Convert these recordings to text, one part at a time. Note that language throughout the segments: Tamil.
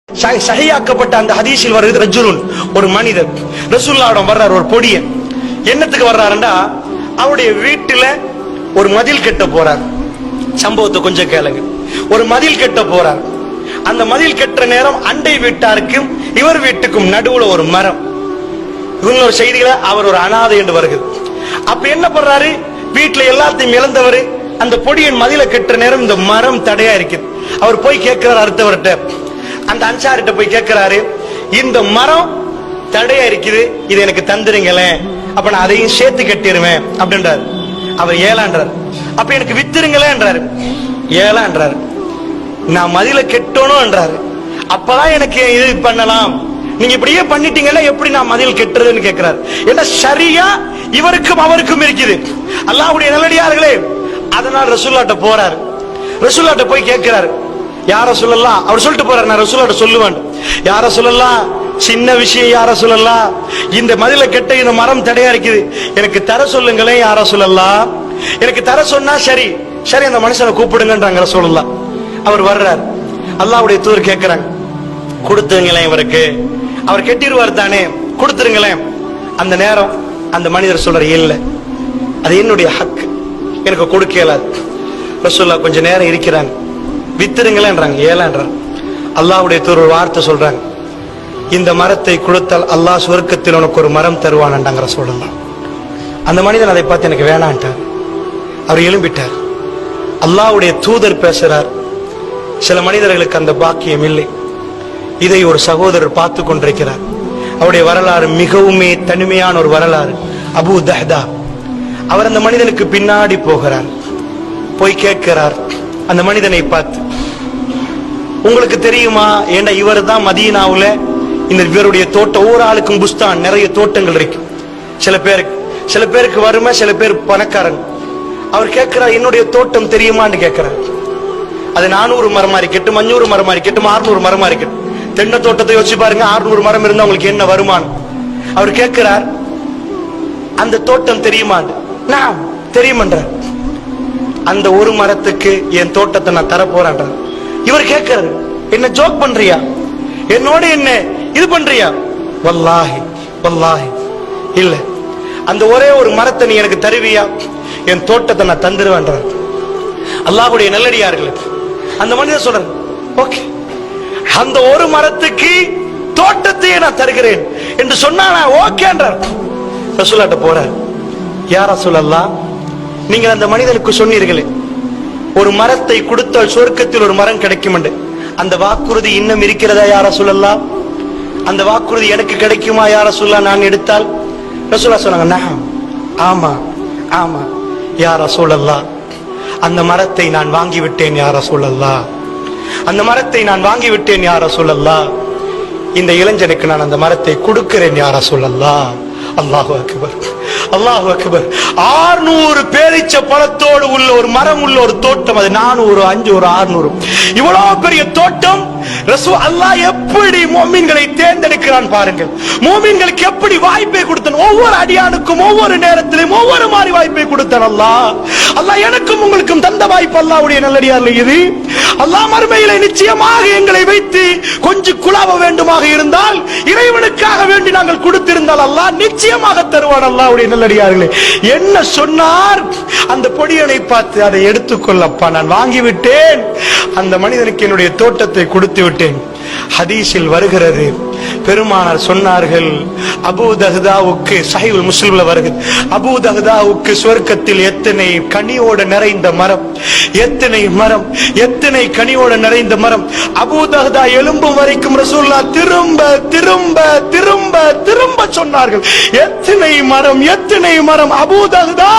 சஹீஹாக்கப்பட்ட அந்த ஹதீஸில் வருகிறது, ரஜுலுன் ஒரு மனிதர் ரசூலுல்லாஹ்விடம் வர்றார். ஒரு பொடியன் என்னத்துக்கு வர்றாருன்னா, அவருடைய வீட்டுல ஒரு மதில் கட்ட போறார். சம்பவத்தை கொஞ்சம் கேளுங்க. ஒரு மதில் கட்ட போறார். அந்த மதில் கட்டுற நேரம் அண்டை வீட்டாருக்கும் இவர் வீட்டுக்கும் நடுவுல ஒரு மரம். இன்னொரு செய்தியில அவர் ஒரு அனாதை என்று வருகிறது. அப்ப என்ன பண்றாரு, வீட்டுல எல்லாத்தையும் இழந்தவர் அந்த பொடியன் மதில கட்டுற நேரம் இந்த மரம் தடையா இருக்குது. அவர் போய் கேட்கிறார் அடுத்தவர்கிட்ட, அந்த அன்சாரிட்ட போய் கேட்கிறாரு, இந்த மரம் தடையா இருக்குது, இது எனக்கு தந்துருங்களேன், அப்ப நான் அதையும் சேர்த்து கட்டிடுவேன் அப்படின்றாரு. அவர் ஏழான்றார். அப்ப எனக்கு வித்துருங்களேன் என்றாரு. ஏழான்றாரு. நான் மதில கெட்டணும் என்றாரு. அப்பதான் எனக்கு இது பண்ணலாம், நீங்க இப்படியே பண்ணிட்டீங்கன்னா எப்படி நான் மதில் கெட்டுறதுன்னு கேட்கிறாரு. ஏன்னா சரியா இவருக்கும் அவருக்கும் இருக்குது. அல்லாஹ்வுடைய நல்லடியார்களே, அதனால் ரசூலுல்லாஹ்ட்ட போறாரு. ரசூலுல்லாஹ்ட்ட போய் கேட்கிறாரு, யார சொல்லலாம். அவர் சொல்லிட்டு போறாரு, நான் ரசூலுல்லாஹ்ட்ட சொல்லுவேன். யார சொல்லலாம், சின்ன விஷயம் யார சொல்லலாம், இந்த மதில கெட்ட இந்த மரம் தடையா இருக்குது, எனக்கு தர சொல்லுங்களேன் யார சொல்லலாம். எனக்கு தர சொன்னா சரி சரி அந்த மனுஷனை கூப்பிடுங்கன்றாங்க ரசூலுல்லாஹ். அவர் வர்றார். அல்லாஹ்வுடைய தூதர் கேட்கிறாங்க, கொடுத்துங்களேன் இவருக்கு, அவர் கெட்டிடுவார் தானே, கொடுத்துருங்களேன். அந்த நேரம் அந்த மனிதர் சொல்ற, இல்ல அது என்னுடைய ஹக், எனக்கு கொடுக்க இயலாது. ரசூலுல்லாஹ் கொஞ்ச நேரம் இருக்கிறாங்க. வித்துருங்களேன்றாங்க. ஏழான்றாங்க. அல்லாஹ்வுடைய தூதர் ஒரு வார்த்தை சொல்றாங்க, இந்த மரத்தை கொடுத்தால் அல்லாஹ் சொர்க்கத்தில் உனக்கு ஒரு மரம் தருவான்டாங்க ரசூலுல்லாஹ். அந்த மனிதன் அதை பார்த்து எனக்கு வேணான்ட்டார். அவர் எழும்பிட்டார். அல்லாஹ்வுடைய தூதர் பேசுறார். சில மனிதர்களுக்கு அந்த பாக்கியம் இல்லை. இதை ஒரு சகோதரர் பார்த்து கொண்டிருக்கிறார். அவருடைய வரலாறு மிகவுமே தனிமையான ஒரு வரலாறு. Abu Dahdah. அவர் அந்த மனிதனுக்கு பின்னாடி போகிறார். போய் கேட்கிறார் அந்த மனிதனை பார்த்து, உங்களுக்கு தெரியுமா, ஏண்டா இவர் தான் மதீனாவுல இந்த இவருடைய தோட்டம், ஒவ்வொரு ஆளுக்கும் புஸ்தான், நிறைய தோட்டங்கள் இருக்கு. சில பேருக்கு வறுமை, சில பேர் பணக்காரன். அவர் கேட்கிறார், என்னுடைய தோட்டம் தெரியுமான்னு கேட்கிறார். அது 400 மரமா இருக்கட்டும், 500 மரமா இருக்கட்டும், 600 மரமா இருக்கட்டும். தென்னை தோட்டத்தை யோசிச்சு பாருங்க, 600 மரம் இருந்தா உங்களுக்கு என்ன வருமானம். அவர் கேட்கிறார், அந்த தோட்டம் தெரியுமான்னு. நான் தெரியுமன்றார். அந்த ஒரு மரத்துக்கு என் தோட்டத்தை நான் தர போறேன். இவர் கேட்கிறாரு, என்ன ஜோக் பண்றியா, என்னோட என்ன இது பண்றியா? வல்லாஹி வல்லாஹி இல்ல, அந்த ஒரே ஒரு மரத்தை நீ எனக்கு தருவியா, என் தோட்டத்தை நான் தந்துருவேன். அல்லாஹ்வுடைய நல்லடியார்களே, அந்த மனிதர் சொல்றாரு, ஓகே, அந்த ஒரு மரத்துக்கு தோட்டத்தையே நான் தருகிறேன் என்று சொன்னா ஓகேன்றார். ரசூலுல்லாஹ்ட்ட போறார். யா ரசூலல்லாஹ், நீங்கள் அந்த மனிதனுக்கு சொன்னீர்களே ஒரு மரத்தை கொடுத்தால் சொர்க்கத்தில் ஒரு மரம் கிடைக்கும் என்று, அந்த வாக்குறுதி இன்னும் இருக்கிறதா யா ரசூலல்லாஹ்? அந்த வாக்குறுதி எனக்கு கிடைக்குமா யா ரசூலல்லாஹ் நான் எடுத்தால்? ரசூலுல்லாஹ் சொன்னாங்க, நஹம், ஆமா ஆமா யா ரசூலல்லாஹ், அந்த மரத்தை நான் வாங்கிவிட்டேன் யா ரசூலல்லாஹ், அந்த மரத்தை நான் வாங்கிவிட்டேன் யா ரசூலல்லாஹ், இந்த இளைஞனுக்கு நான் அந்த மரத்தை கொடுக்கிறேன் யா ரசூலல்லாஹ். அல்லாஹு அக்பர், அல்லாஹு அக்பர். 600 பேரீச்ச பழத்தோடு உள்ள ஒரு மரம் உள்ள ஒரு தோட்டம். அது 400, 500, 600, இவ்வளவு பெரிய தோட்டம். ரசூல் அல்லாஹ் எப்படி முஃமின்களை தேர்ந்தெடுக்கிறான் பாருங்கள். முஃமின்களுக்கு எப்படி வாய்ப்பை கொடுத்தான். ஒவ்வொரு அடியானுக்கும் ஒவ்வொரு நேரத்திலும் ஒவ்வொரு மாதிரி வாய்ப்பை கொடுத்தான் அல்லாஹ். அல்லாஹ் எனக்கும் உங்களுக்கும் தந்த வாய்ப்பு அல்லாஹ்வுடைய நல்லடியார்களே இது. அல்லாஹ் மறுமையிலே நிச்சயமாக எங்களை வைத்து கொஞ்சம் குலாவ வேண்டுமாக இருந்தால், இறைவனுக்காக வேண்டி நாங்கள் கொடுத்திருந்தால் அல்லாஹ் நிச்சயமாக தருவான். அல்லாஹ்வுடைய நல்லடியார்களே, என்ன சொன்னார் அந்த பொடியனை பார்த்து, அதை எடுத்துக்கொள்ளப்பா, நான் வாங்கிவிட்டேன், அந்த மனிதனுக்கு என்னுடைய தோட்டத்தை கொடுத்து விட்டேன். ஹதீஸில் வருகிறது, பெருமானார் சொன்னார்கள், அபூ தஹ்தாவுக்கு, சஹீஹுல் முஸ்லிம்ல வருகிறது, அபூ தஹ்தாவுக்கு சொர்க்கத்தில் எத்தனை கனியோடு நிறைந்த மரம், எத்தனை மரம், எத்தனை கனியோடு நிறைந்த மரம். அபூ தஹ்தா எழும்பும் வரைக்கும் ரசூலுல்லாஹ் திரும்ப திரும்ப திரும்ப திரும்ப சொன்னார்கள், எத்தனை மரம், எத்தனை மரம். அபூ தஹ்தா,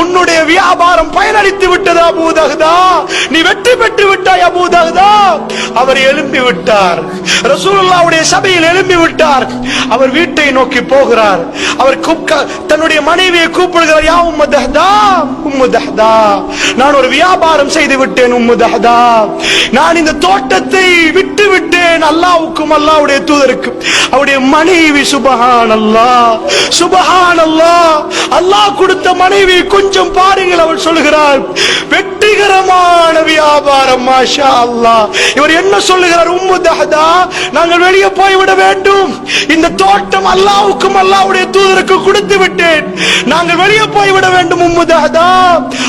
உன்னுடைய வியாபாரம் பயனளித்து விட்டது அபூ தஹ்தா, நீ வெற்றி பெற்று விட்டாய் அபூ தஹ்தா. அவர் எழும்பி விட்டார். ரசூலுல்லாஹ்வுடைய சபையில் எழும்பி விட்டார். அவர் வீட்டை நோக்கி போகிறார். அவர் தன்னுடைய மனைவியை கூப்பிடுகிறார், யா உம்மு தஹ்தா, உம்மு தஹ்தா, நான் ஒரு வியாபாரம் செய்து விட்டேன் உம்மு தஹ்தா, நான் இந்த தோட்டத்தை விட்டு விட்டேன் அல்லாஹ்வுக்கும் அல்லாஹ்வுடைய தூதருக்கும். அவருடைய மனைவி சுப்ஹானல்லாஹ், சுப்ஹானல்லாஹ், அல்லாஹ் கொடுத்த மனைவி கொஞ்சம் பாருங்கள். அவள் சொல்கிறார், வெற்றி வெற்றிகரமான வியாபாரம். மாஷா அல்லாஹ். இவர் என்ன சொல்லுகிறார்? உம்மு தஹதா, நாங்கள் வெளியே போய்விட வேண்டும், இந்த தோட்டம் அல்லாஹ்வுக்கும் அல்லாஹ்வுடைய தூதருக்கு கொடுத்து விட்டேன், நாங்கள் வெளியே போய்விட வேண்டும் உம்மு தஹதா.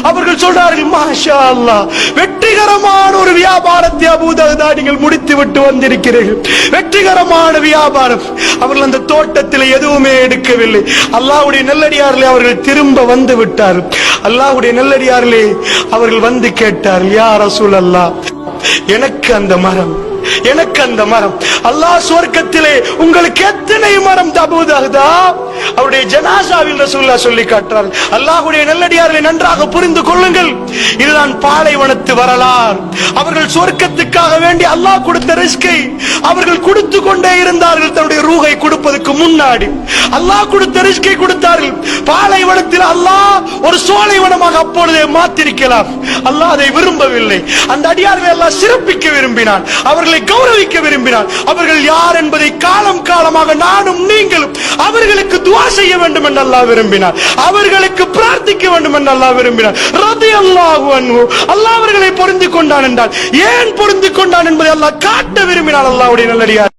அவர்கள் சொல்றார்கள், மாஷா அல்லாஹ், வெற்றிகரமான ஒரு வியாபாரத்தை அபூ தஹதா நீங்கள் முடித்து விட்டு வந்திருக்கிறீர்கள், வெற்றிகரமான வியாபாரம். அவர்கள் அந்த தோட்டத்தில் எதுவுமே எடுக்கவில்லை. அல்லாஹ்வுடைய நல்லடியார்களே, அவர்கள் திரும்ப வந்து விட்டார். அல்லாஹ்வுடைய நல்லடியார்களே, அவர்கள் வந்து கேட்டார், யா ரசூலல்லாஹ், எனக்கு அந்த மரம், எனக்கு அந்த மரம், அல்லாஹ் சுவர்க்கத்திலே உங்களுக்கு எத்தனை மரம்? அபூ தஹதா அவருடைய ஜனாசாவில் ரசூலுல்லாஹ் சொல்லி காட்டுறார். அல்லாஹ்வுடைய நல்லடியார்களை நன்றாக புரிந்து கொள்ளுங்கள், இதுதான் பாலைவனத்து வரலாறு. அவர்கள் சுவர்க்கத்துக்காக வேண்டி அல்லாஹ் கொடுத்த ரிஸ்கை அவர்கள் கொடுத்து கொண்டே இருந்தார்கள். தன்னுடைய ரூஹை கொடுப்பதற்கு முன்னாடி அல்லாஹ் கொடுத்த ரிஸ்கை கொடுத்தார்கள். பாலைவனத்தில் அல்லாஹ் ஒரு சோலைவனமாக அப்பொழுதே மாத்திருக்கலாம். அல்லாஹ் அதை விரும்பவில்லை. அந்த அடியார்களை அல்லாஹ் சிறப்பிக்க விரும்பினான், அவர்களை கௌரவிக்க விரும்பினான். அவர்கள் யார் என்பதை காலம் காலமாக நானும் நீங்களும் அவர்களுக்கு துஆ செய்ய வேண்டும் என்று அல்லாஹ் விரும்பினார், அவர்களுக்கு பிரார்த்திக்க வேண்டும் என்று அல்லாஹ் விரும்பினார். ரலியல்லாஹு அன்ஹு. அல்லாஹ் அவர்களை பொருந்திக் கொண்டான் என்றால் ஏன் பொருந்திக் கொண்டான் என்பதை அல்லாஹ் காட்ட விரும்பினான். அல்லாஹ்வுடைய நல்லடியார்